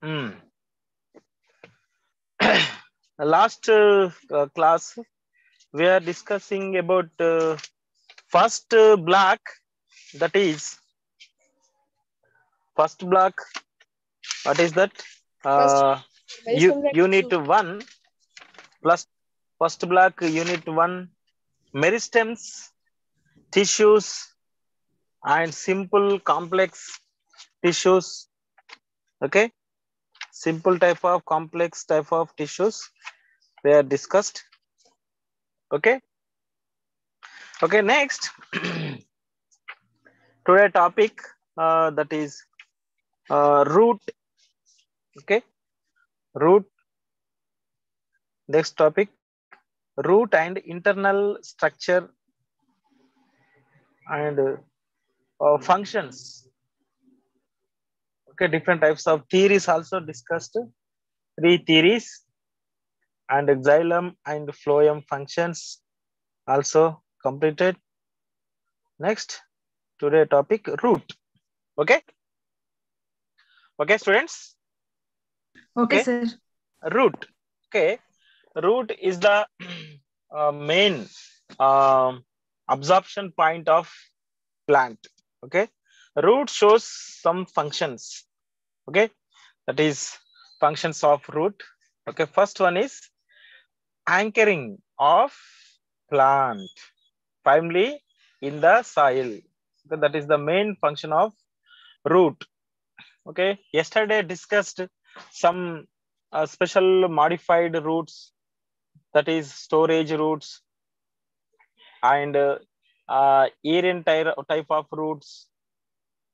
Hmm. Last class we are discussing about first block, that is first block. What is that? First, Uh, medicine unit tissues. 1 plus first block unit 1 meristems, tissues and simple complex tissues. Okay, simple type of complex type of tissues they are discussed. Okay. Okay, next today topic, that is root. Okay, root. Next topic, root and internal structure and functions. Okay, different types of theories also discussed. Three theories, and xylem and phloem functions also completed. Next, today topic root. Okay, okay, students. Okay, Okay, sir. root. Okay, root is the main um, absorption point of plant. Okay, root shows some functions. Okay, that is functions of root. Okay, first one is anchoring of plant firmly in the soil. Okay, that is the main function of root. Okay, yesterday discussed some special modified roots, that is storage roots and type of roots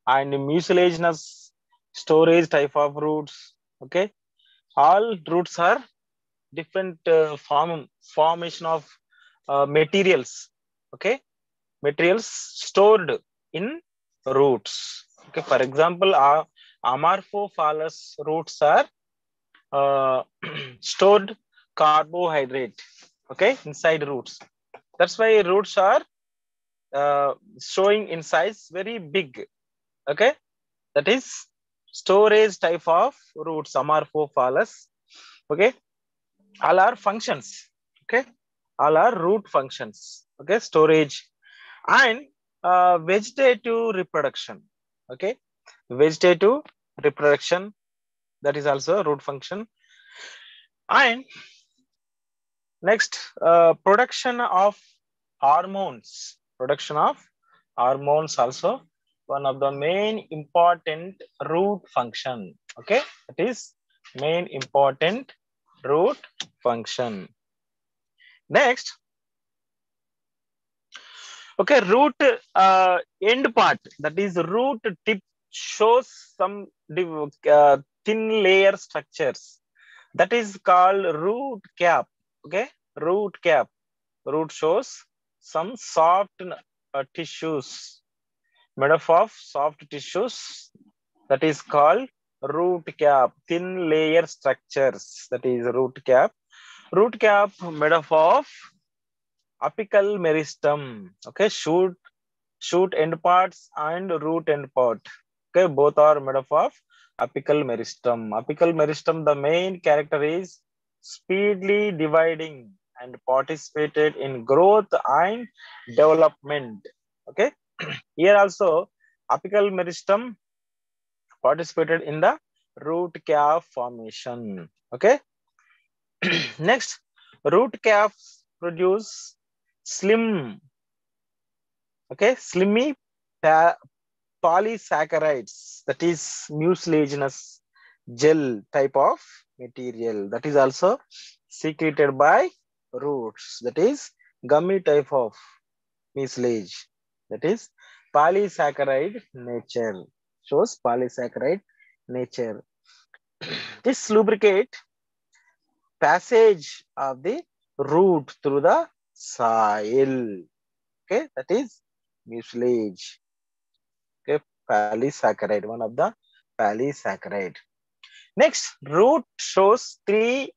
and mucilaginous storage type of roots. Okay, all roots are different formation of materials. Okay, materials stored in roots. Okay, for example, amorphophallus roots are uh, stored carbohydrate. Okay, inside roots. That's why roots are showing in size very big. Okay, that is storage type of roots, amorphophallus. Okay, all are functions. Okay, all are root functions. Okay, storage and vegetative reproduction. Okay, vegetative reproduction, that is also root function. And next, production of hormones. Production of hormones also one of the main important root function. Okay, it is main important root function. Next, okay, root end part, that is root tip shows some thin layer structures, that is called root cap. Okay, root cap. Root shows some soft tissues, made up of soft tissues, that is called root cap. Thin layer structures, that is root cap. Root cap made up of apical meristem. Okay, shoot end parts and root end part. Okay, both are made up of apical meristem. Apical meristem, the main character is speedily dividing and participated in growth and development. Okay, here also apical meristem participated in the root cap formation. Okay, next, root caps produce slim, okay, slimy polysaccharides, that is mucilaginous gel type of material, that is also secreted by roots, that is gummy type of mucilage, that is polysaccharide nature, shows polysaccharide nature. This lubricate passage of the root through the soil. Okay, that is mucilage. Okay, polysaccharide, one of the polysaccharide. Next, root shows three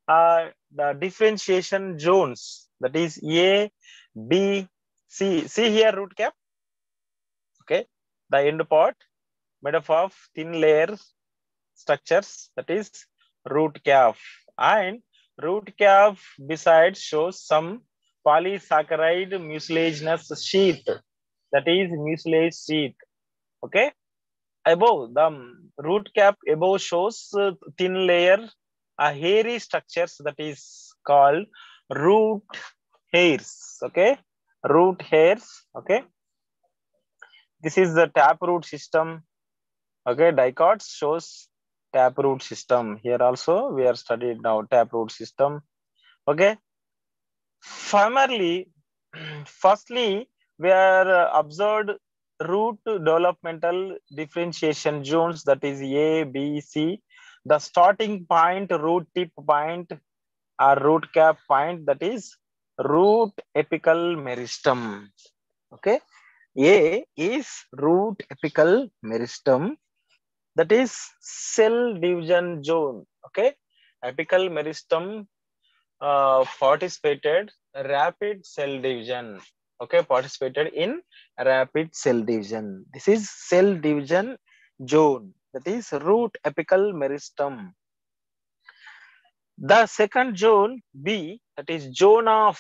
the differentiation zones, that is A, B, C. See here root cap. Okay, the end part made up of thin layers structures, that is root cap. And root cap besides shows some polysaccharide mucilaginous sheath, that is mucilage sheath. Okay. Above the root cap above shows thin layer, a hairy structures, that is called root hairs. Okay. Root hairs. Okay. This is the taproot system. Okay. Dicots shows taproot system. Here also we are studied now taproot system. Okay. Primarily, firstly, we are observed root developmental differentiation zones, that is A, B, C. The starting point, root tip point or root cap point, that is root apical meristem. Okay. A is root apical meristem, that is cell division zone. Okay. Apical meristem participated rapid cell division. Okay, participated in rapid cell division. This is cell division zone, that is root apical meristem. The second zone B, that is zone of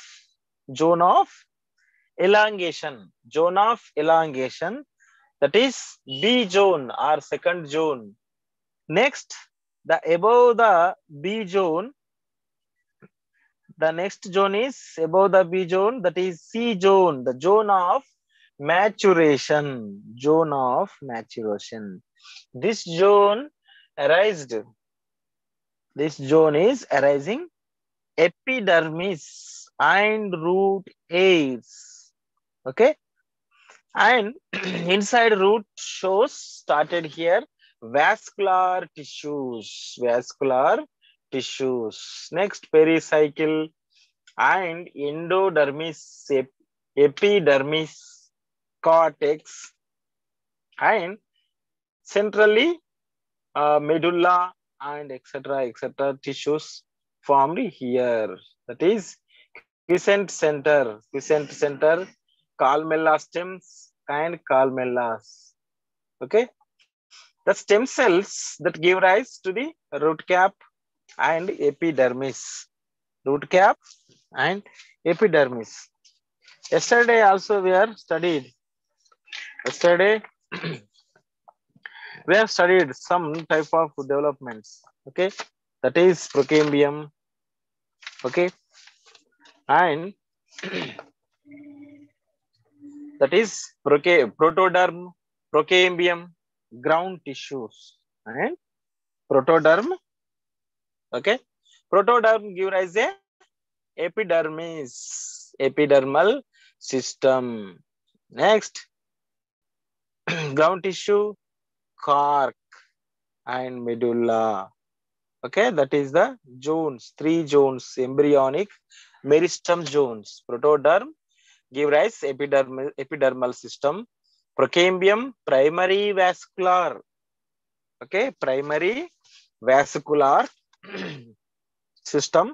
elongation, zone of elongation, that is B zone or second zone. Next, the above the B zone, the next zone is above the B zone, that is C zone, the zone of maturation. Zone of maturation. This zone arised. This zone is arising epidermis and root hairs. Okay. And inside root shows started here vascular tissues. Vascular tissues. Next, pericycle and endodermis, epidermis, cortex, and centrally medulla and etc. tissues formed here. That is quiescent center, columella stems and columella. Okay. The stem cells that give rise to the root cap and epidermis. Root cap and epidermis. Yesterday also we are studied. Yesterday we have studied some type of developments. Okay. That is procambium. Okay. And that is protoderm, procambium, ground tissues, and protoderm. Okay. Protoderm give rise a epidermis, epidermal system. Next, ground tissue, cork and medulla. Okay, that is the zones, 3 zones, embryonic meristem zones. Protoderm give rise epidermal system. Procambium, primary vascular. Okay, primary vascular system.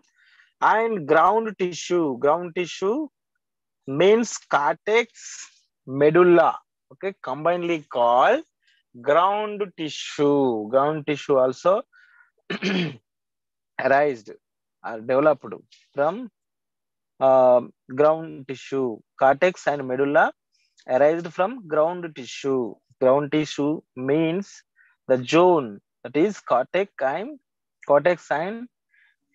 And ground tissue. Ground tissue means cortex, medulla. Okay, combinedly called ground tissue. Ground tissue also arised or developed from ground tissue. Cortex and medulla arised from ground tissue. Ground tissue means the zone, that is cortex and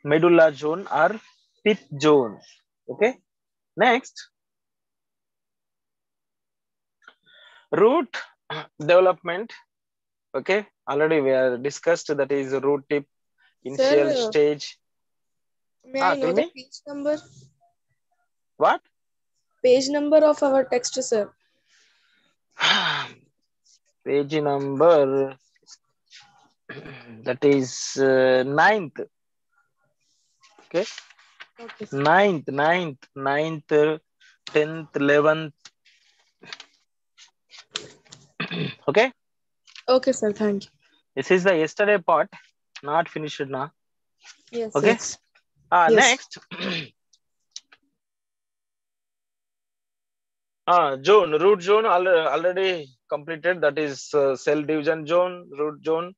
medulla zone or pith zone. Okay. Next, root development. Okay, already we are discussed, that is root tip initial Sir, stage. may I know Tell the me. page number? What? Page number of our text, sir. Page number, that is ninth. Okay. Okay, sir. Ninth, 10th, 11th. Okay. Okay, sir. Thank you. This is the yesterday part, not finished now. Yes, Okay. yes. Yes. Next, zone, root zone already completed. That is cell division zone, root zone.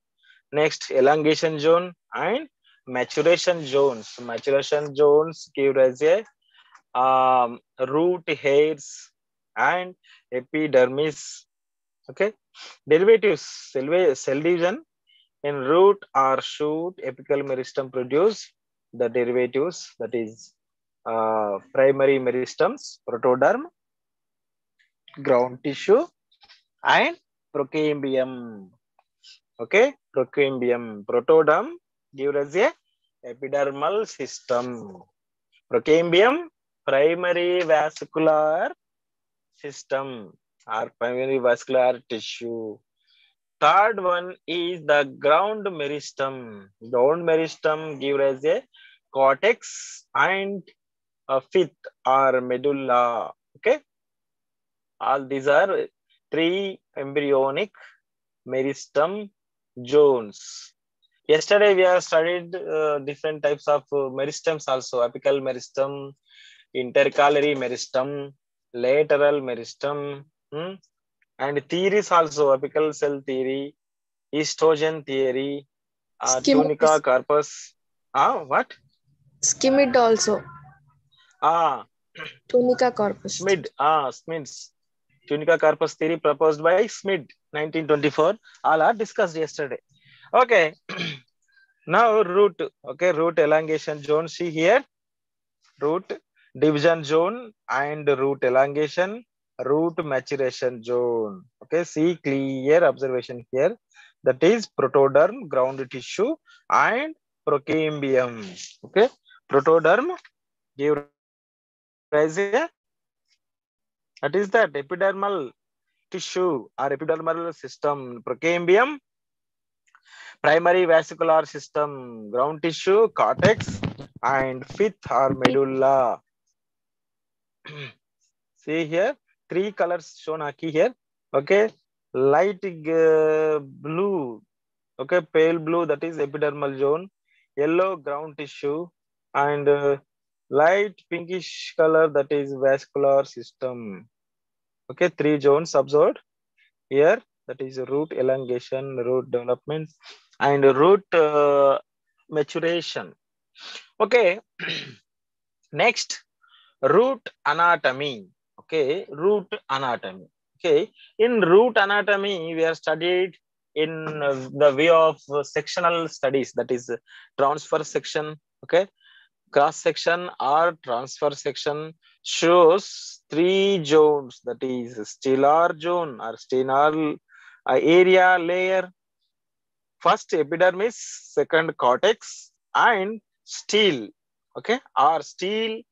Next, elongation zone and maturation zones. Maturation zones give as a root hairs and epidermis. Okay, derivatives, cell division in root or shoot apical meristem produce the derivatives, that is primary meristems, protoderm, ground tissue and procambium. Okay, procambium, protoderm gives us a epidermal system, procambium primary vascular system or primary vascular tissue. Third one is the ground meristem. Ground meristem gives us a cortex and a fifth or medulla. Okay, all these are three embryonic meristem zones. Yesterday we have studied different types of meristems also: apical meristem, intercalary meristem, lateral meristem, and theories also: apical cell theory, estrogen theory, Skimmed, tunica corpus. What? skimmed also. Ah, Tunica corpus. Smid's tunica corpus theory proposed by Smid, 1924. All are discussed yesterday. Okay. Now root. Okay, root elongation zone. See here, root division zone and root elongation, root maturation zone. Okay, see clear observation here. That is protoderm, ground tissue, and procambium. Okay, protoderm give rise a, that is that epidermal tissue or epidermal system, procambium, primary vascular system, ground tissue, cortex, and fifth or medulla. See here, three colors shown here. Okay, light blue, okay, pale blue, that is epidermal zone, yellow ground tissue, and light pinkish color, that is vascular system. Okay, three zones observed here, that is root elongation, root development, and root maturation. Okay, next, root anatomy. Okay, root anatomy. Okay, in root anatomy, we are studied in the way of sectional studies, that is transfer section. Okay, cross section or transfer section shows three zones, that is stellar zone or stellar area layer. First epidermis, second cortex, and stele. Okay, or stele,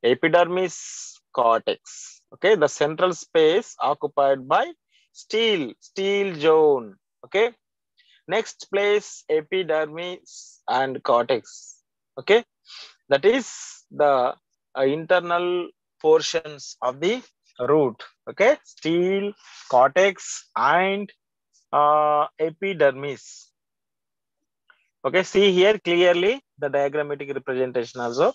epidermis, cortex. Okay, the central space occupied by stele zone. Okay, next place epidermis and cortex. Okay, that is the internal portions of the root. Okay, stele, cortex, and epidermis. Okay, see here clearly the diagrammatic representation also.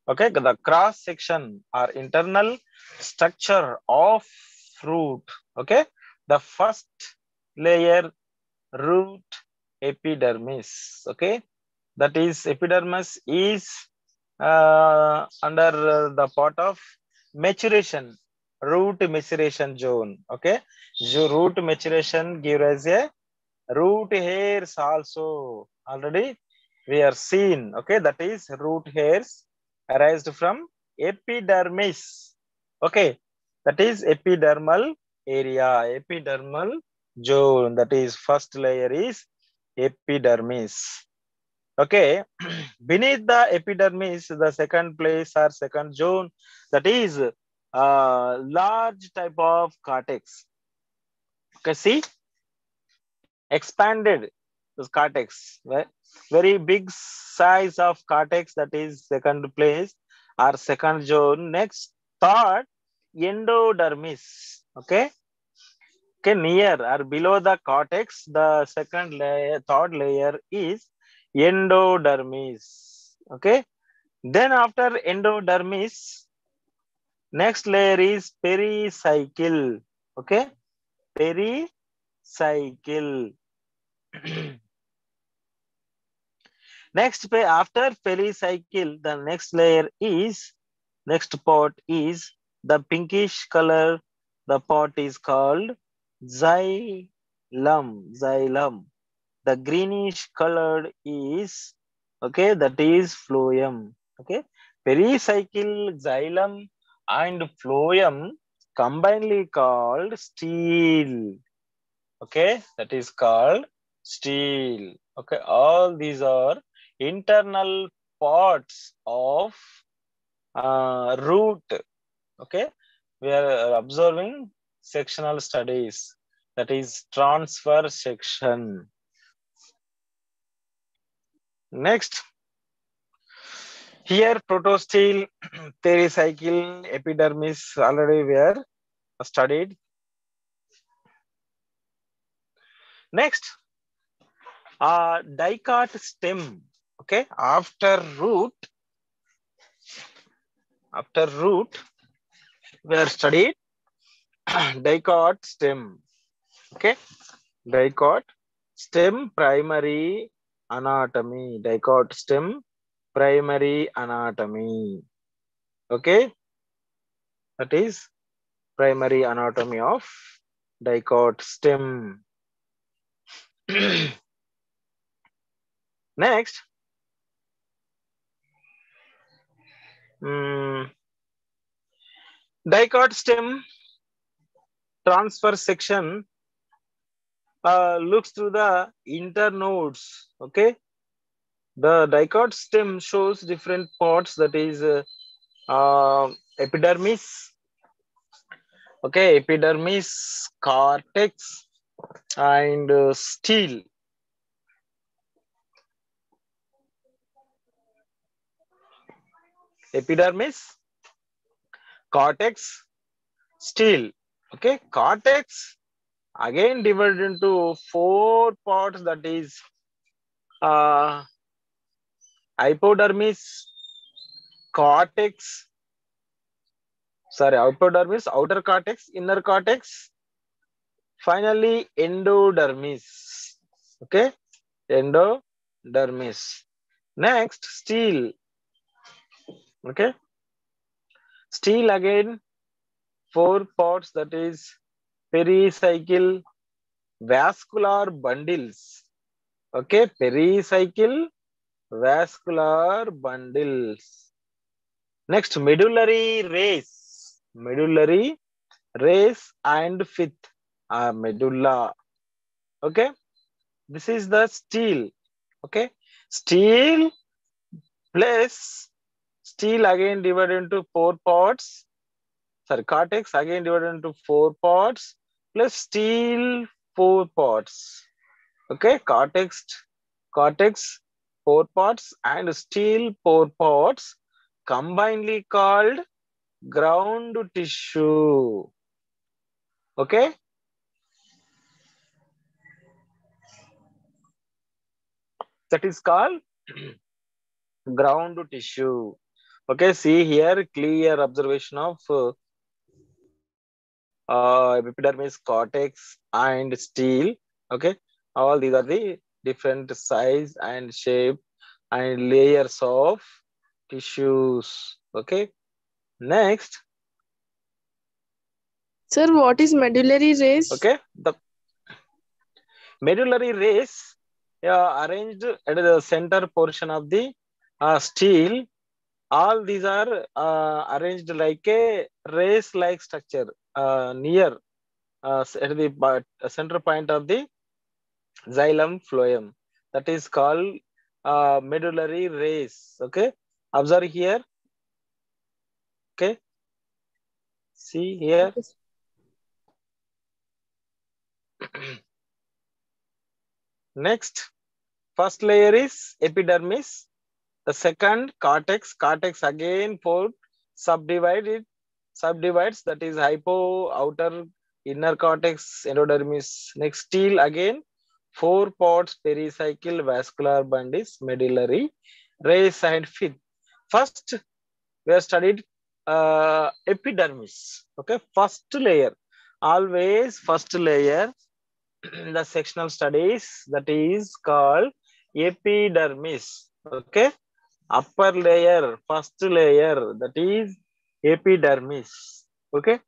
Okay, the cross section or internal structure of root. Okay, the first layer, root epidermis. Okay, that is epidermis is under the part of maturation, root maturation zone. Okay, so root maturation gives us a root hairs also. Already we are seen. Okay, that is root hairs arised from epidermis. Okay, that is epidermal area, epidermal zone. That is first layer is epidermis. Okay, beneath the epidermis, the second place or second zone, that is large type of cortex. Okay, see, expanded this cortex, very big size of cortex, that is second place or second zone. Next, third, endodermis. Okay, okay, near or below the cortex, the second layer, third layer is endodermis. Okay, then after endodermis, next layer is pericycle. Okay, pericycle. Next, after pericycle, the next layer is, next part is the pinkish color. The part is called xylem. Xylem. The greenish colored is, okay, that is phloem. Okay, pericycle, xylem, and phloem combinedly called steel. Okay, that is called steel. Okay, all these are internal parts of root. Okay, we are observing sectional studies, that is transfer section. Next, here protosteel, pericycle, epidermis already were studied. Next, dicot stem. Okay, after root we are studied dicot stem. Okay, dicot stem primary anatomy. Dicot stem primary anatomy. Okay, that is primary anatomy of dicot stem. Next, dicot stem transfer section looks through the internodes. Okay, the dicot stem shows different parts, that is epidermis. Okay, epidermis, cortex, and steel. Epidermis, cortex, steel. Okay, cortex again divided into 4 parts, that is uh, hypodermis, cortex, sorry, hypodermis, outer cortex, inner cortex, finally endodermis. Okay, endodermis. Next, steel. Okay, steel again 4 parts, that is pericycle, vascular bundles. Okay, pericycle, vascular bundles. Next, medullary race. Medullary race and fifth medulla. Okay, this is the steel. Okay, steel plus steel again divided into 4 parts. Sorry, cortex again divided into 4 parts plus steel 4 parts. Okay, cortex 4 parts and steel 4 parts combinedly called ground tissue. Okay, that is called ground tissue. Okay, see here clear observation of epidermis, cortex, and steel. Okay, all these are the different size and shape and layers of tissues. Okay, next. Sir, what is medullary race? Okay, the medullary race arranged at the center portion of the steel. All these are arranged like a race-like structure near at the center point of the xylem phloem. That is called medullary race. Okay, observe here. Okay, see here. Yes. Next, first layer is epidermis. The second cortex. Cortex again for subdivides, that is hypo, outer, inner cortex, endodermis. Next, steel again 4 parts, pericycle, vascular bundles, medullary race, and fifth. First we have studied epidermis. Okay, first layer, always first layer in the sectional studies, that is called epidermis. Okay, upper layer, first layer, that is epidermis. Okay,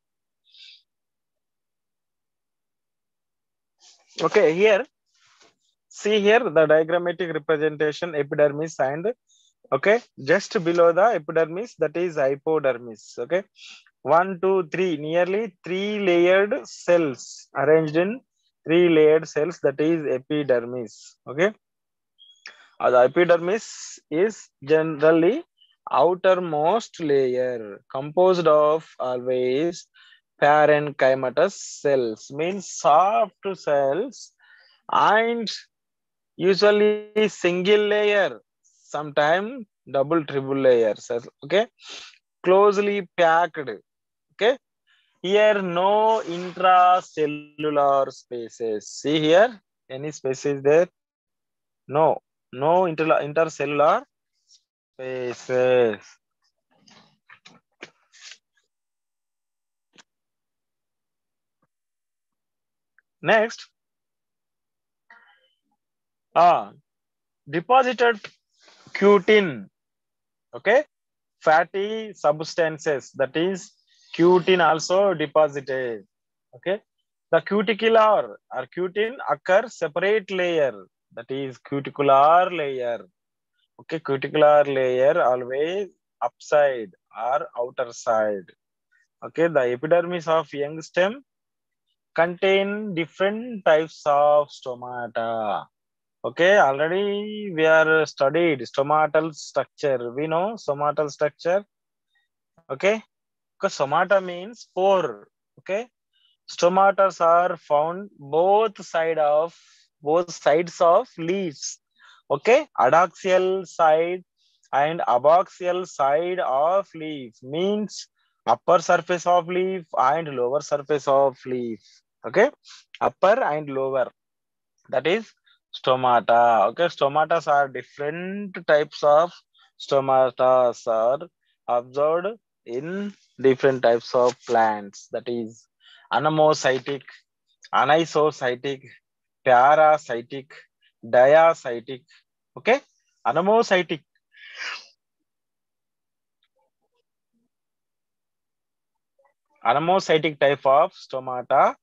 okay, here see here the diagrammatic representation epidermis and okay, just below the epidermis that is hypodermis. Okay, one, two, three, nearly three layered cells arranged in three layered cells, that is epidermis. Okay, the epidermis is generally outermost layer composed of always parenchymatous cells, means soft cells, and usually single layer, sometime double triple layers. Okay, closely packed. Okay, here no intracellular spaces. See here, any spaces there? No, no intercellular spaces. Next, ah, deposited cutin. Okay, fatty substances, that is cutin also deposited. Okay, the cuticular or cutin occur separate layer, that is cuticular layer. Okay, cuticular layer always upside or outer side. Okay, the epidermis of young stem contain different types of stomata. Okay, already we are studied stomatal structure. We know stomatal structure. Okay, because stomata means pore. Okay, stomatas are found both sides of leaves. Okay, adaxial side and abaxial side of leaf means upper surface of leaf and lower surface of leaf. Okay, upper and lower, that is stomata. Okay, stomatas are different types of stomatas are observed in different types of plants, that is anamocytic, anisocytic, parasitic, diacytic. Okay, anamocytic, anamocytic type of stomata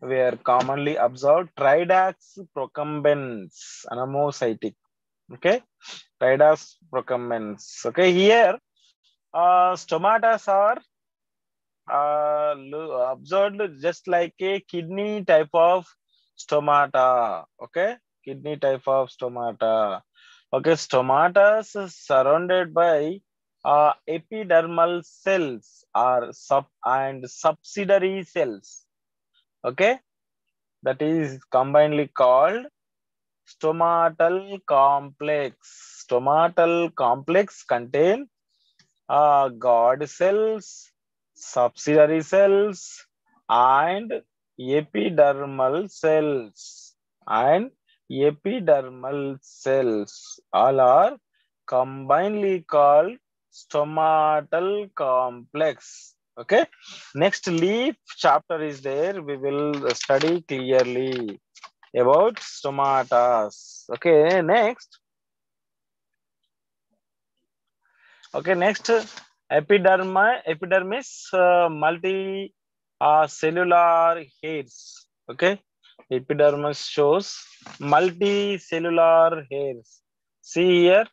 were commonly observed Tridax procumbens, anamocytic. Okay, Tridax procumbens. Okay, here stomatas are observed just like a kidney type of stomata. Okay, kidney type of stomata. Okay, stomatas is surrounded by epidermal cells or subsidiary cells. Okay, that is combinedly called stomatal complex. Stomatal complex contain guard cells, subsidiary cells, and epidermal cells. And epidermal cells all are combinedly called stomatal complex. Okay. Next leaf chapter is there. We will study clearly about stomatas. Okay. Next. Okay, next epidermis, multi cellular hairs. Okay, epidermis shows multicellular hairs. See here,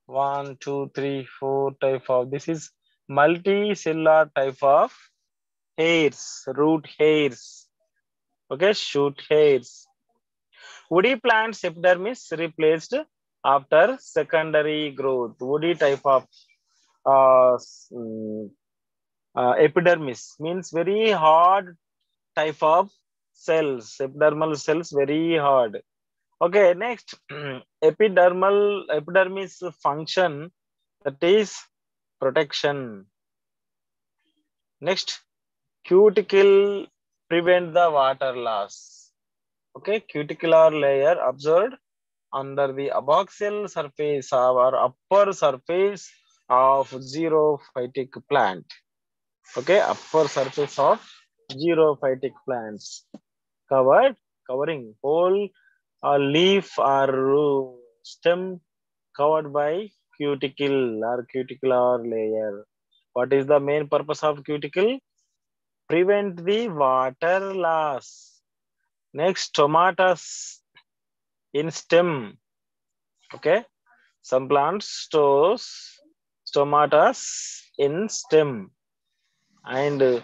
one, two, three, four type of. This is multicellular type of hairs, root hairs. Okay, shoot hairs. Woody plants epidermis replaced after secondary growth. Woody type of uh, mm, epidermis means very hard type of cells, epidermal cells, very hard. Okay, next epidermis function, that is protection. Next, cuticle prevent the water loss. Okay, cuticular layer observed under the abaxial surface or upper surface of xerophytic plant. Okay, upper surface of xerophytic plants covering whole leaf or stem covered by cuticular layer. What is the main purpose of cuticle? Prevent the water loss. Next, stomatas in stem. Okay, some plants stores stomatas in stem, and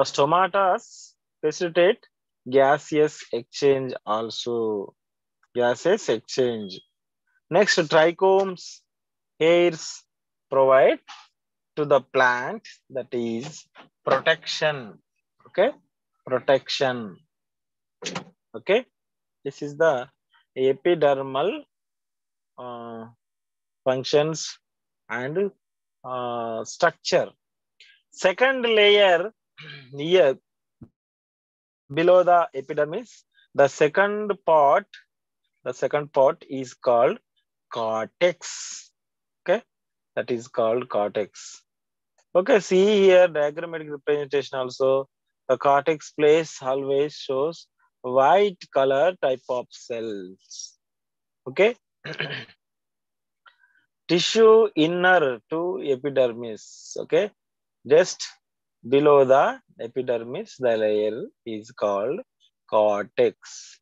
stomatas facilitate gaseous exchange also. Gaseous exchange. Next, trichomes, hairs provide to the plant, that is protection. Okay, protection. Okay, this is the epidermal functions and structure. Second layer here below the epidermis, the second part is called cortex. Okay, that is called cortex. Okay, see here diagrammatic representation also. The cortex place always shows white color type of cells. Okay. Tissue inner to epidermis. Okay. Just below the epidermis, the layer is called cortex.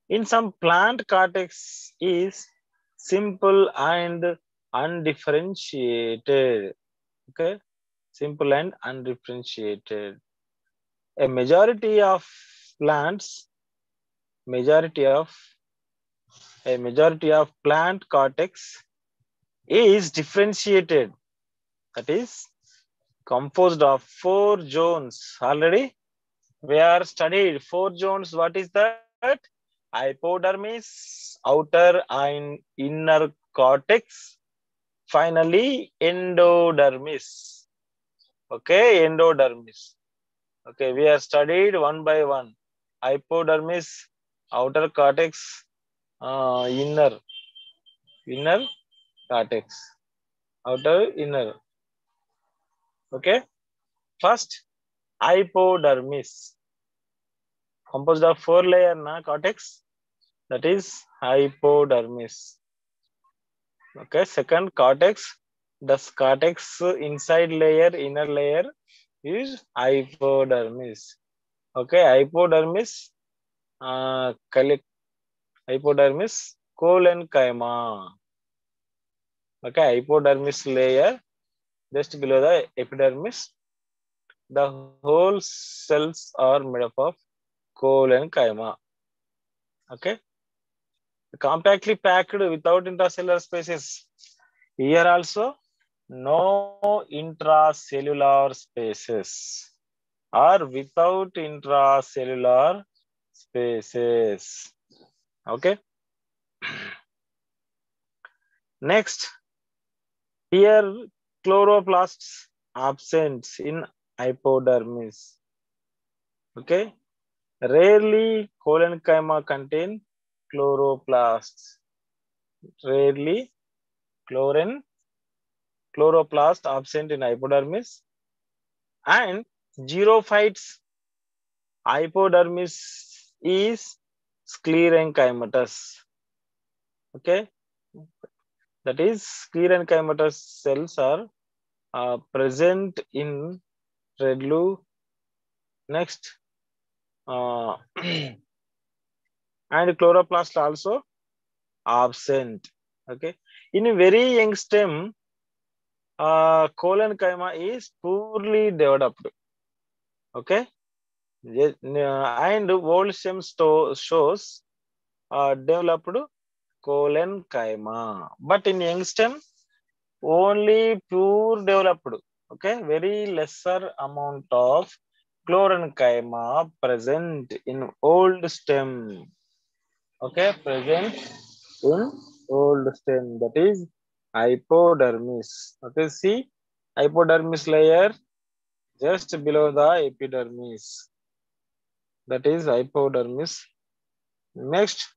In some plant, cortex is simple and undifferentiated. Okay. Simple and undifferentiated. A majority of plants, majority of plant cortex is differentiated. That is composed of 4 zones. Already we are studied 4 zones. What is that? Hypodermis, outer and inner cortex, finally endodermis. Okay, endodermis. Okay, we are studied one by one. Hypodermis, outer cortex, inner cortex, outer inner. Okay, first hypodermis, composed of 4 layer na cortex, that is hypodermis. Okay, second cortex, the cortex inside layer, inner layer is hypodermis. Okay, hypodermis, hypodermis collenchyma. Okay, hypodermis layer just below the epidermis. The whole cells are made up of collenchyma. Okay, compactly packed without intracellular spaces. Here also no intracellular spaces or without intracellular spaces. Okay. Next, here chloroplasts absent in hypodermis. Okay. Rarely collenchyma contain chloroplasts. Rarely chloroplast absent in hypodermis, and xerophytes hypodermis is sclerenchymatous. Okay, that is sclerenchymatous cells are present in red blue. Next, and chloroplast also absent. Okay, in a very young stem, collenchyma is poorly developed. Okay, and old stem shows developed collenchyma, but in young stem only pure developed. Okay, very lesser amount of collenchyma present in old stem. Okay, present in old stem, that is hypodermis. Okay, see hypodermis layer just below the epidermis, that is hypodermis. Next,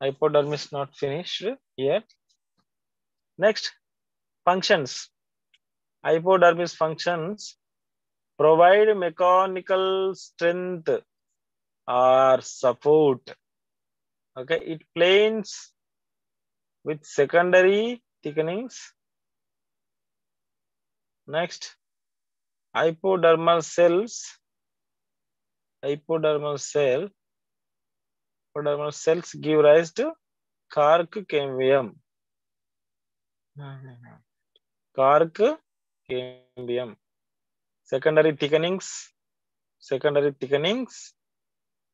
hypodermis not finished here. Next, functions. Hypodermis functions provide mechanical strength or support. Okay, it planes with secondary thickenings. Next, hypodermal cells. Hypodermal cells give rise to cork cambium. Cork cambium. Secondary thickenings.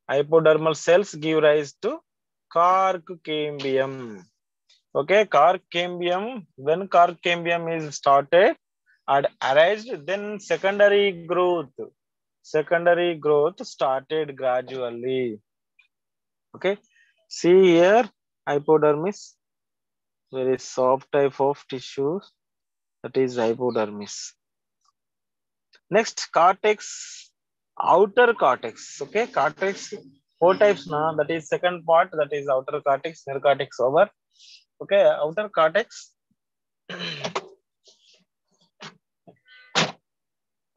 Hypodermal cells give rise to cork cambium. Okay, cork cambium. When cork cambium is started and arised, then secondary growth started gradually. Okay, see here, hypodermis, very soft type of tissue, that is hypodermis. Next, cortex, outer cortex. Okay, cortex, four types now. That is second part, that is outer cortex, inner cortex over. Okay, outer cortex.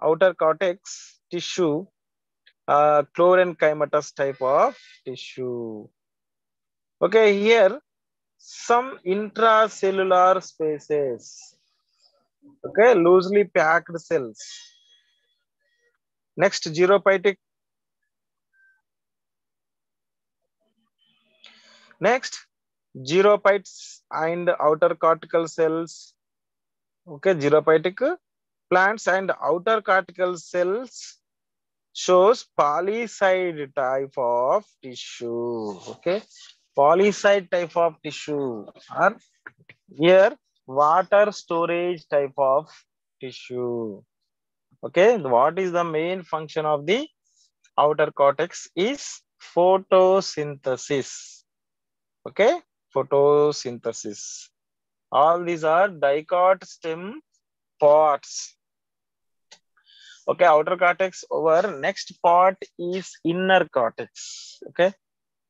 Outer cortex tissue, chlorenchymatous type of tissue. Okay, here some intracellular spaces. Okay, loosely packed cells. Next, gerophytic. Next, gerophytes and outer cortical cells. Okay, gerophytic plants and outer cortical cells shows polycide type of tissue. Okay, polycide type of tissue or here water storage type of tissue. Okay, what is the main function of the outer cortex is photosynthesis. Okay, photosynthesis. All these are dicot stem parts. Okay, outer cortex over. Next part is inner cortex. Okay,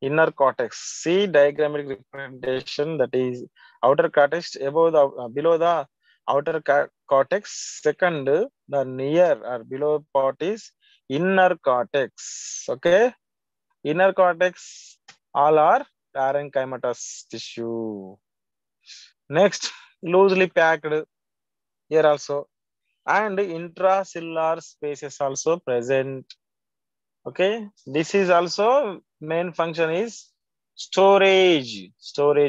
inner cortex. See diagrammatic representation, that is outer cortex above the below the outer cortex. Second, the near or below part is inner cortex. Okay, inner cortex all are parenchymatous tissue. Next, loosely packed here also, and intracellular spaces also present. Okay, this is also main function is storage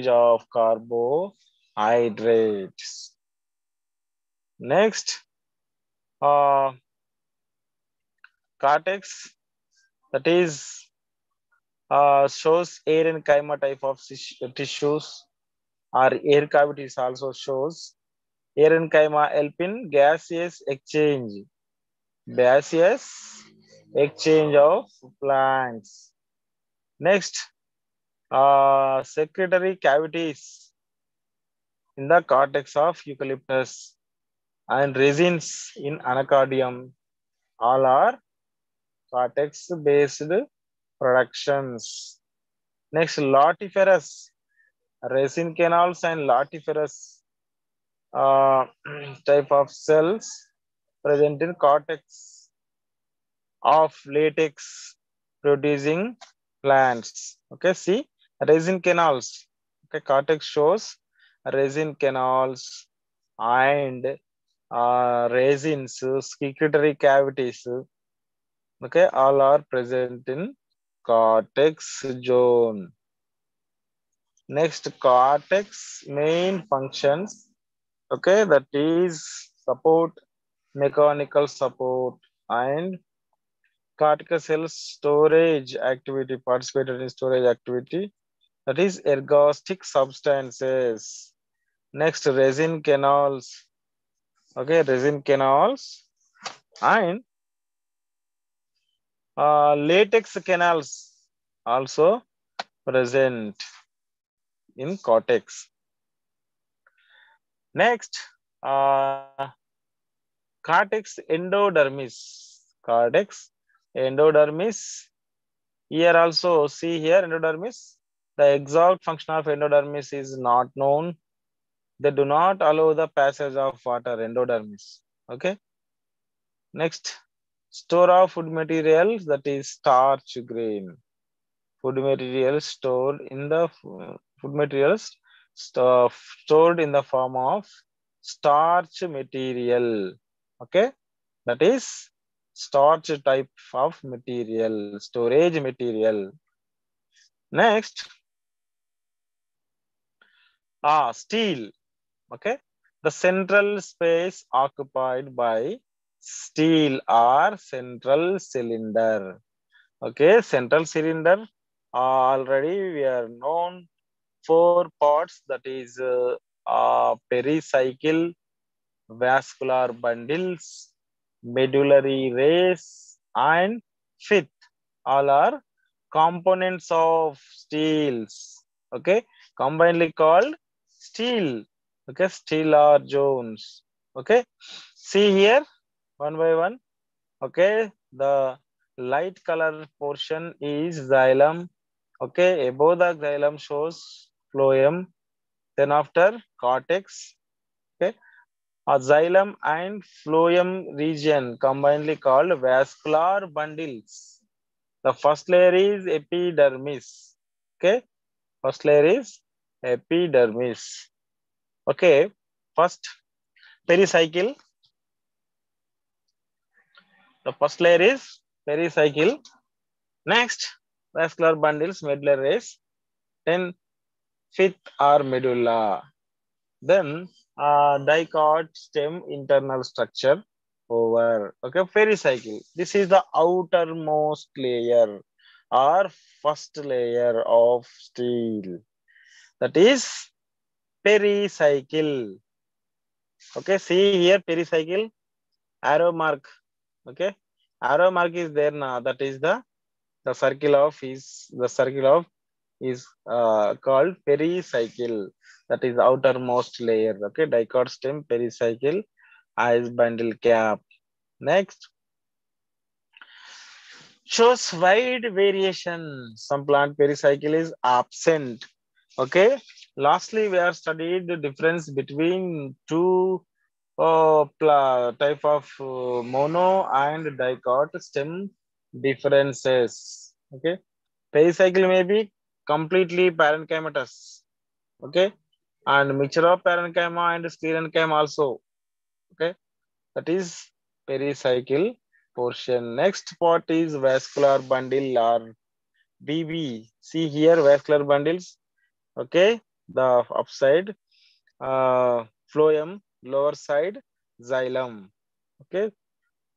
of carbohydrates. Next, cortex, that is shows air and chyma type of tissues, or air cavities also shows air and chyma help in gaseous exchange of plants. Next, secretory cavities in the cortex of eucalyptus and resins in anacardium, all are cortex based productions. Next, latiferous resin canals and latiferous type of cells present in cortex of latex producing plants. Okay, see resin canals. Okay, cortex shows resin canals and resins, secretory cavities. Okay, all are present in cortex zone. Next, cortex main functions. Okay, that is support, mechanical support, and cortical cell storage activity, participated in storage activity, that is ergostic substances. Next, resin canals. Okay, resin canals and latex canals also present in cortex. Next, cortex endodermis. Cortex endodermis. Here also, see here endodermis. The exact function of endodermis is not known. They do not allow the passage of water, endodermis. Okay. Next, store of food materials, that is starch grain. Food materials stored in the food materials stored in the form of starch material. Okay, that is starch type of material, storage material. Next, steel. Okay, the central space occupied by steel or central cylinder. Okay, central cylinder, already we are known four parts, that is pericycle, vascular bundles, medullary race, and fifth, all are components of steels. Okay, combinedly called steel. Okay, steel or jones. Okay, see here one by one. Okay, the light color portion is xylem. Okay, above the xylem shows phloem, then after cortex. Okay, a xylem and phloem region combinedly called vascular bundles. The first layer is epidermis. Okay, first layer is epidermis. Okay, first pericycle. The first layer is pericycle. Next, vascular bundles, medullary race. Then fifth are medulla. Then dicot stem internal structure over. Okay, pericycle. This is the outermost layer or first layer of steel. That is pericycle. Okay, see here pericycle arrow mark. Okay, arrow mark is there now. That is the circle of is called pericycle. That is outermost layer. Okay, dicot stem, pericycle, eyes, bundle cap. Next, shows wide variation. Some plant pericycle is absent. Okay, lastly we have studied the difference between two type of mono and dicot stem differences. Okay, pericycle may be completely parenchymatous. Okay, and mixture of parenchyma and sclerenchyma also. Okay, that is pericycle portion. Next part is vascular bundle or BB. See here vascular bundles. Okay, the upside phloem, lower side xylem. Okay,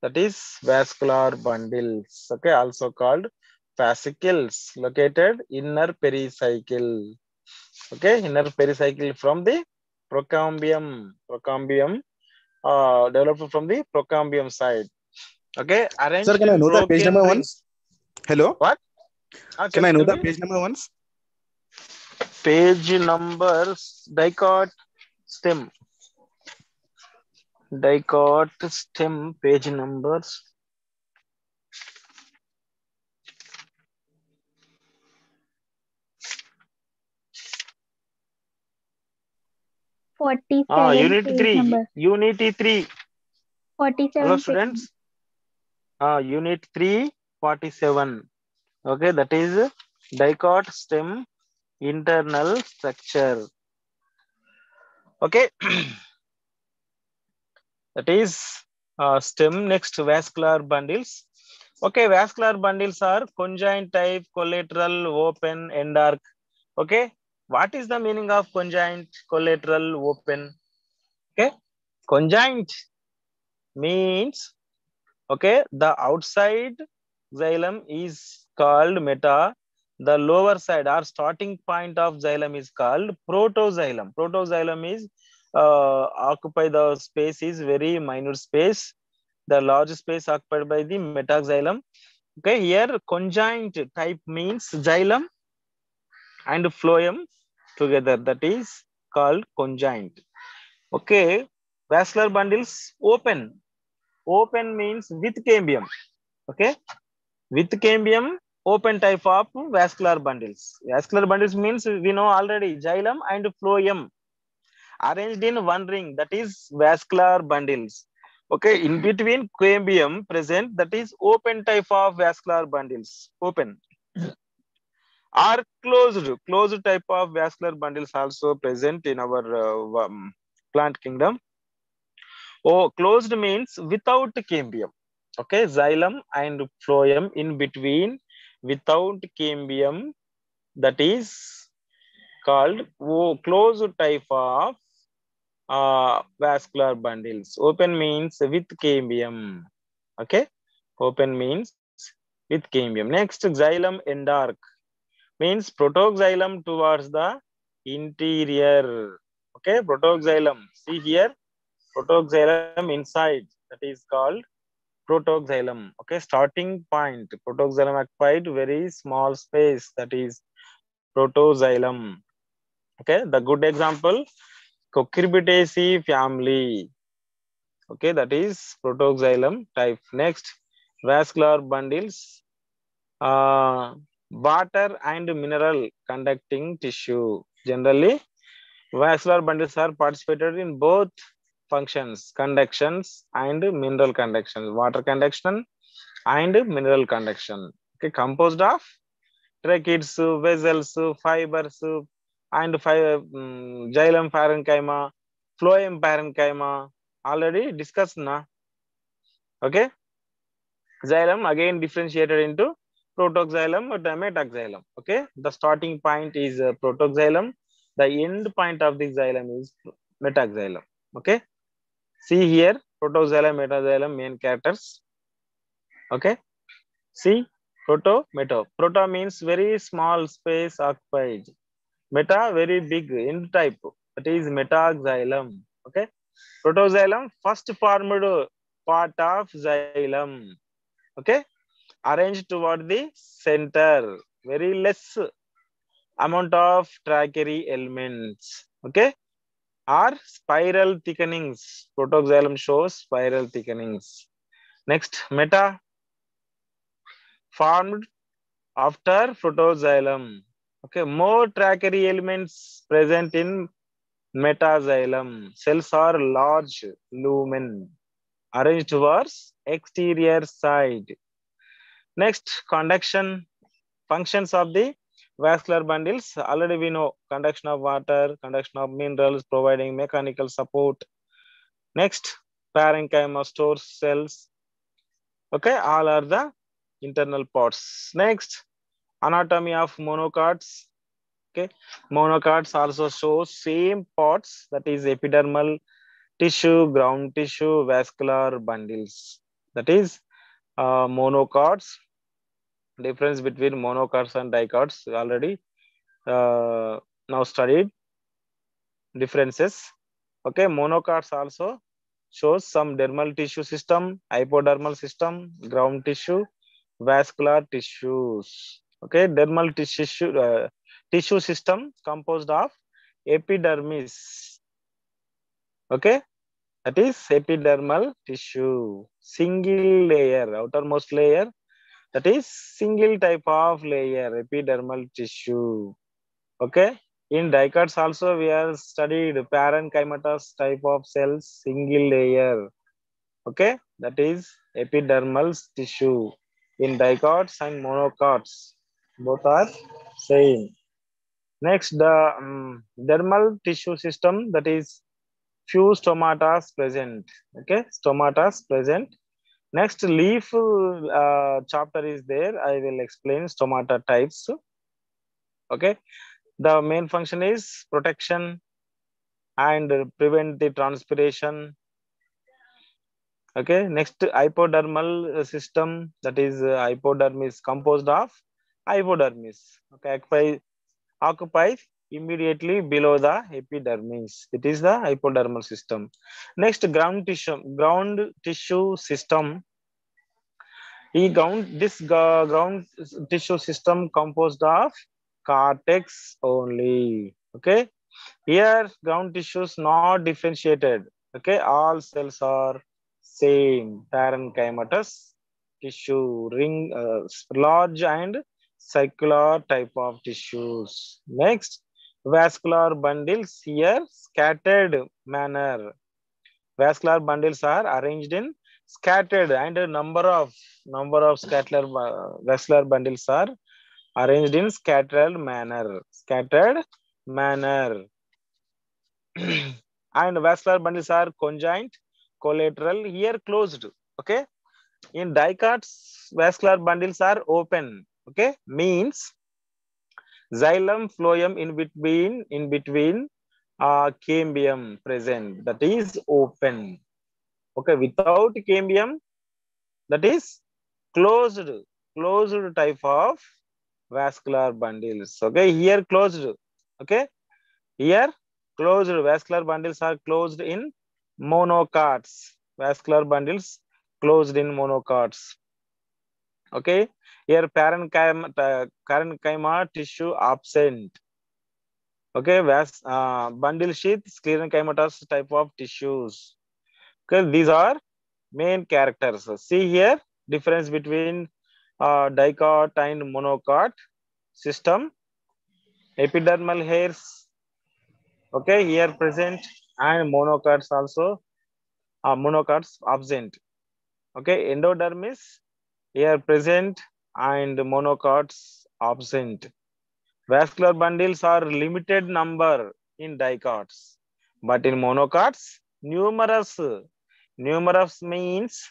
that is vascular bundles. Okay, also called fascicles, located inner pericycle. Okay, inner pericycle from the procambium developed from the procambium side. Okay, Sir, arranged can I in know the page broken number rings. once? Hello? What? Can I know Tell the me. page number once? Page numbers, dicot stem. Dicot stem, page numbers. Unit 3. Number Unit 3. Hello, 47 page number. students. Unit 3, 47. Okay, that is dicot stem internal structure. Okay, that is stem. Next, vascular bundles. Okay, vascular bundles are conjoint type, collateral, open, end arc. Okay, what is the meaning of conjoint, collateral, open? Okay, conjoint means, okay, the outside xylem is called meta. The lower side or starting point of xylem is called protoxylem. Protoxylem is occupy the space is very minute space. The large space occupied by the metaxylem. Okay, here conjoint type means xylem and phloem together. That is called conjoint. Okay, vascular bundles open. Open means with cambium. Okay, with cambium, open type of vascular bundles. Vascular bundles means we know already xylem and phloem arranged in one ring. That is vascular bundles. Okay, in between cambium present, that is open type of vascular bundles. Open. Are closed type of vascular bundles also present in our plant kingdom. Oh, closed means without cambium. Okay, xylem and phloem in between without cambium, that is called closed type of vascular bundles. Open means with cambium. Okay, open means with cambium. Next, xylem endark means protoxylem towards the interior. Okay, protoxylem. See here, protoxylem inside. That is called protoxylem. Okay, starting point. Protoxylem occupied very small space. That is protoxylem. Okay, the good example, Cucurbitaceae family. Okay, that is protoxylem type. Next, vascular bundles, water and mineral conducting tissue. Generally, vascular bundles are participated in both functions, conductions and mineral conduction, water conduction and mineral conduction. Okay, composed of tracheids, vessels, fibers, and xylem parenchyma, phloem parenchyma. Already discussed na. Okay, xylem again differentiated into protoxylem or metaxylem. Okay, the starting point is protoxylem. The end point of the xylem is metaxylem. Okay, see here protoxylem, metaxylem main characters. Okay, see proto, meta. Proto means very small space occupied. Meta very big end type. That is metaxylem. Okay, protoxylem first formed part of xylem. Okay, arranged toward the center, very less amount of trachary elements. Okay, or spiral thickenings. Protoxylem shows spiral thickenings. Next, meta formed after protoxylem. Okay, more trachary elements present in metaxylem. Cells are large lumen arranged towards exterior side. Next, conduction functions of the vascular bundles. Already we know conduction of water, conduction of minerals, providing mechanical support. Next, parenchyma stores cells. Okay, all are the internal parts. Next, anatomy of monocots. Okay, monocots also show same parts, that is epidermal tissue, ground tissue, vascular bundles. That is monocots. Difference between monocots and dicots already now studied differences. Okay, monocots also shows some dermal tissue system, hypodermal system, ground tissue, vascular tissues. Okay, dermal tissue system composed of epidermis. Okay, that is epidermal tissue, single layer, outermost layer. That is single type of layer, epidermal tissue. Okay. In dicots also we have studied parenchymatous type of cells, single layer. Okay. That is epidermal tissue. In dicots and monocots, both are same. Next, the dermal tissue system, that is few stomatas present. Okay. Stomatas present. Next, leaf chapter is there. I will explain stomata types. Okay. The main function is protection and prevent the transpiration. Okay. Next, hypodermal system, that is hypodermis composed of hypodermis. Okay. Occupies immediately below the epidermis. It is the hypodermal system. Next, ground tissue system. Ground tissue system composed of cortex only. Okay, here ground tissues not differentiated. Okay, all cells are same. Parenchymatous tissue, ring, large and circular type of tissues. Next, vascular bundles here scattered manner. Vascular bundles are arranged in scattered, and a number of vascular bundles are arranged in scattered manner. Scattered manner. And vascular bundles are conjoined, collateral, here closed. Okay. In dicots, vascular bundles are open. Okay. Means xylem, phloem in between cambium present. That is open. Okay. Without cambium, that is closed. Closed type of vascular bundles. Okay. Here closed. Okay. Here closed vascular bundles are closed in monocots. Vascular bundles closed in monocots. Okay. Here parenchyma tissue absent. Okay. Bundle sheath sclerenchymatous type of tissues. Okay. These are main characters. See here difference between dicot and monocot system. Epidermal hairs. Okay. Here present and monocots also. Monocots absent. Okay, endodermis here present and monocots absent. Vascular bundles are limited number in dicots, but in monocots numerous. Numerous means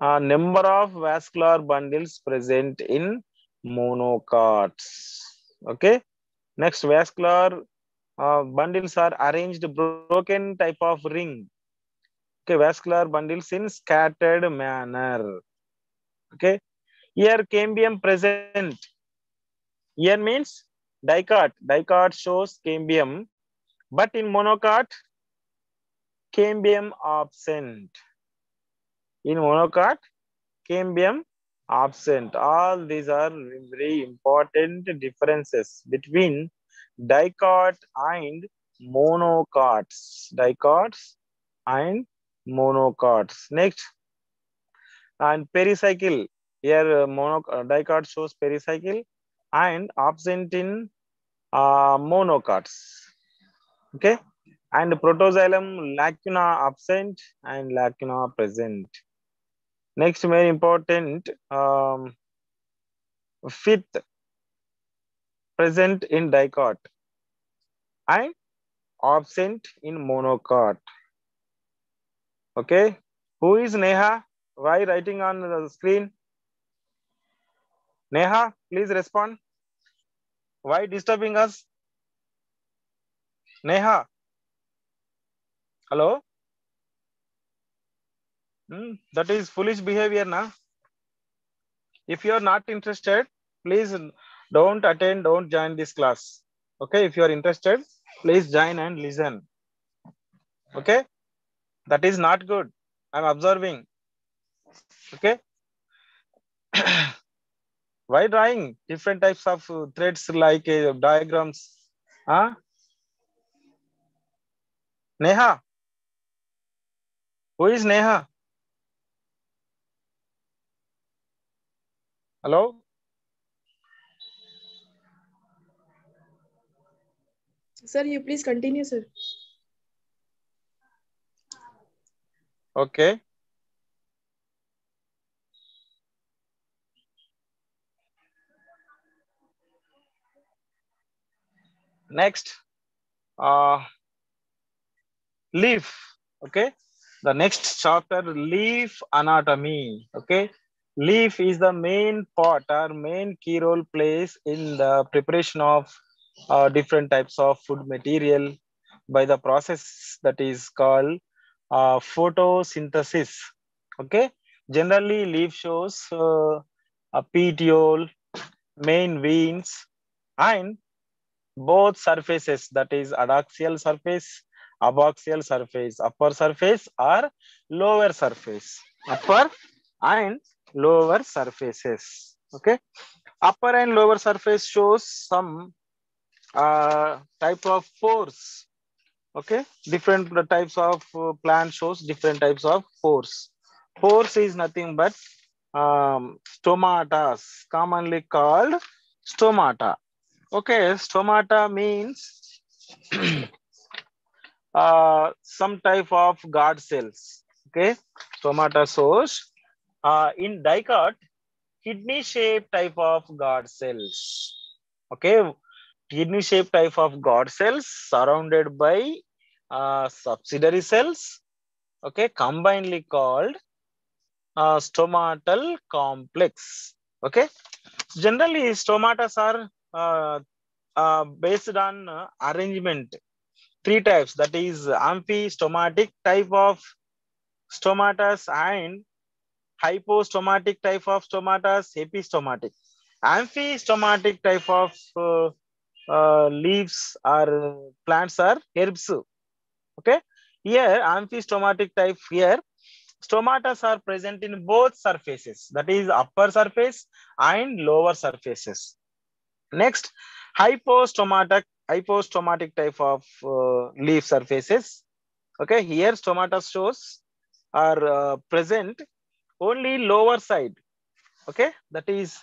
number of vascular bundles present in monocots. Okay. Next, vascular bundles are arranged broken type of ring. Okay, vascular bundles in scattered manner. Okay, here cambium present. Here means dicot. Dicot shows cambium, but in monocot, cambium absent. In monocot, cambium absent. All these are very important differences between dicot and monocots. Dicots and monocots. Next, and pericycle. Here, dicot shows pericycle and absent in monocots. Okay, and protoxylem lacuna absent and lacuna present. Next, very important, fifth present in dicot and absent in monocot. Okay, who is Neha? Why writing on the screen? Neha, please respond. Why disturbing us? Neha. Hello? That is foolish behavior, na? If you are not interested, please don't attend, don't join this class. Okay, if you are interested, please join and listen. Okay, that is not good. I'm observing. Okay. Why drawing different types of threads like diagrams? Huh? Neha. Who is Neha? Hello? Sir, you please continue, sir. Okay. Next, leaf. Okay. The next chapter, leaf anatomy. Okay. Leaf is the main part or main key role plays in the preparation of different types of food material by the process that is called photosynthesis. Okay. Generally, leaf shows a petiole, main veins, and both surfaces, that is adaxial surface, abaxial surface, upper surface or lower surface, upper and lower surfaces. Okay, upper and lower surface shows some type of pores. Okay, different types of plant shows different types of pores. Pores is nothing but stomatas, commonly called stomata. Okay, stomata means some type of guard cells. Okay, stomata shows in dicot, kidney shaped type of God cells. Okay, kidney shaped type of God cells surrounded by subsidiary cells. Okay, combinedly called stomatal complex. Okay, generally stomatas are based on arrangement. Three types, that is amphistomatic type of stomatas and hypostomatic type of stomatas, epistomatic. Amphistomatic type of leaves or plants are herbs. Okay, here amphistomatic type, here stomatas are present in both surfaces, that is upper surface and lower surfaces. Next, hypostomatic type of leaf surfaces. Okay, here stomata shows are present only lower side. Okay, that is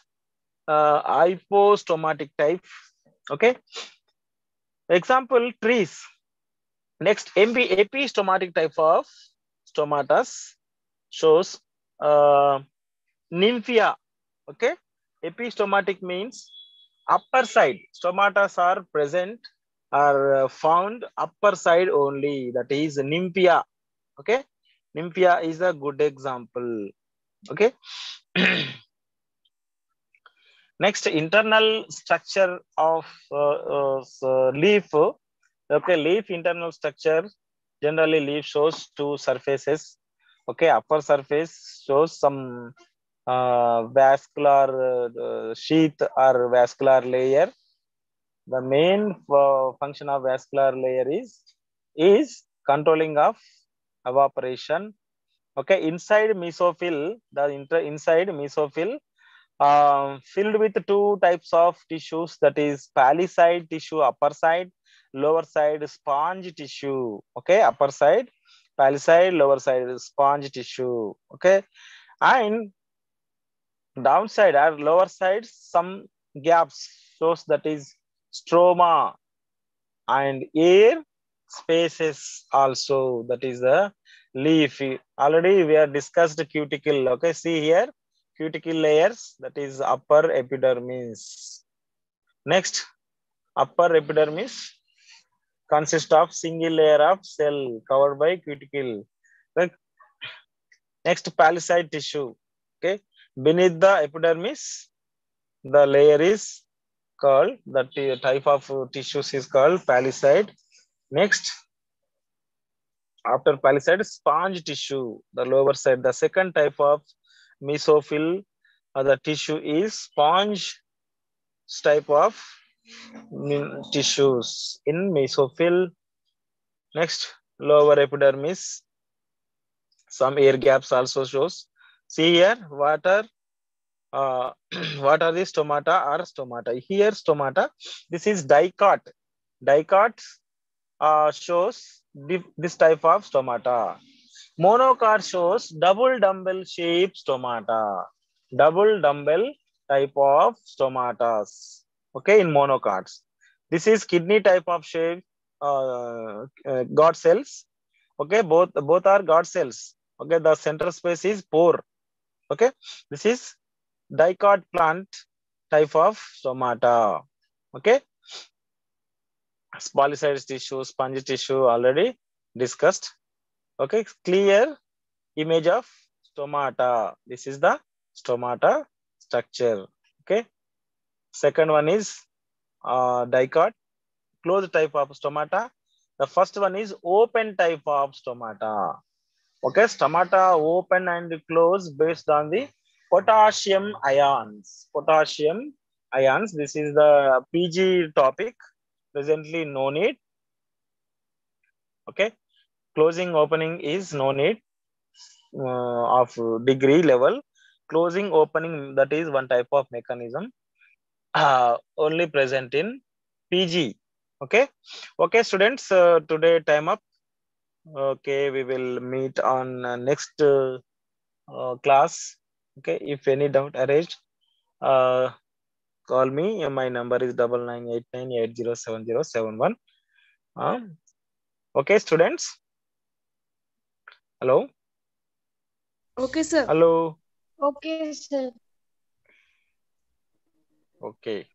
hypostomatic type. Okay, example trees. Next, epistomatic type of stomatas shows nymphia. Okay, epistomatic means upper side. Stomatas are present, are found upper side only, that is nymphia. Okay, nymphia is a good example. Okay. Next, internal structure of leaf. Okay, leaf internal structure. Generally, leaf shows two surfaces. Okay, upper surface shows some vascular sheath or vascular layer. The main function of vascular layer is controlling of evaporation. Okay, inside mesophyll, inside mesophyll filled with two types of tissues, that is palisade tissue upper side, lower side sponge tissue. Okay, upper side palisade, lower side sponge tissue. Okay, and downside or lower side some gaps shows, that is stroma, and air spaces also, that is the leaf. Already we have discussed cuticle. Okay, see here cuticle layers, that is upper epidermis. Next, upper epidermis consists of single layer of cell covered by cuticle. Next, palisade tissue. Okay, beneath the epidermis, the layer is called, that type of tissues is called palisade. Next, after palisade, sponge tissue, the lower side. The second type of mesophyll, the tissue is sponge type of tissues in mesophyll. Next, lower epidermis, some air gaps also shows. See here, what are what are the stomata or stomata? Here stomata, this is dicot. Dicot shows this type of stomata. Monocot shows double dumbbell shaped stomata. Double dumbbell type of stomatas. Okay, in monocots. This is kidney type of shape God cells. Okay, both are God cells. Okay, the center space is pore. Okay, this is dicot plant type of stomata. Okay, polycyst tissue, sponge tissue already discussed. Okay, clear image of stomata. This is the stomata structure. Okay, second one is dicot, closed type of stomata. The first one is open type of stomata. Okay, stomata open and close based on the potassium ions. Potassium ions. This is the PG topic. Presently, no need. Okay, closing opening is no need of degree level. Closing opening, that is one type of mechanism only present in PG. Okay, okay, students. Today time up. Okay, we will meet on next class. Okay, if any doubt arise, call me. My number is 9989807071. Okay, students. Hello. Okay, sir. Hello. Okay, sir. Okay.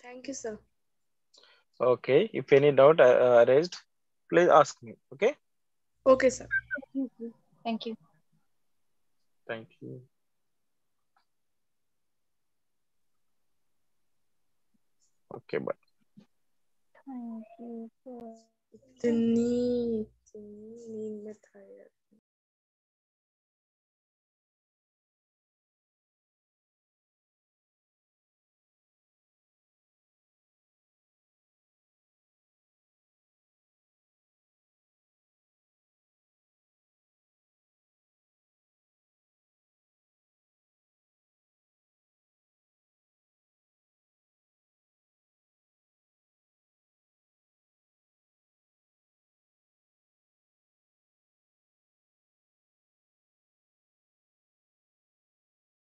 Thank you, sir. Okay. If any doubt raised, please ask me. Okay. Okay, sir. Thank you. Thank you. Okay. Bye. Thank you. The knee.